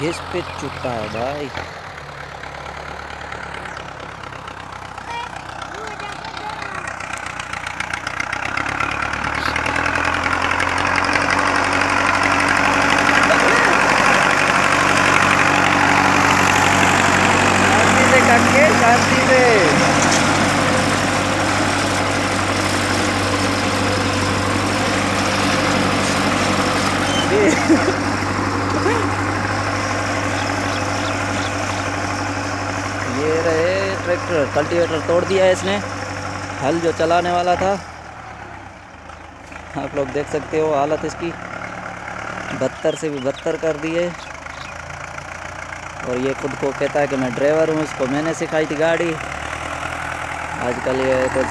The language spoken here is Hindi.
घिस पे चुका है भाई। शांति से काके, शांति से। ये रहे ट्रैक्टर, कल्टीवेटर तोड़ दिया है इसने। हल जो चलाने वाला था, आप लोग देख सकते हो हालत इसकी, बदतर से भी बदतर कर दी है। और ये खुद को कहता है कि मैं ड्राइवर हूँ, इसको मैंने सिखाई थी गाड़ी। आजकल ये कुछ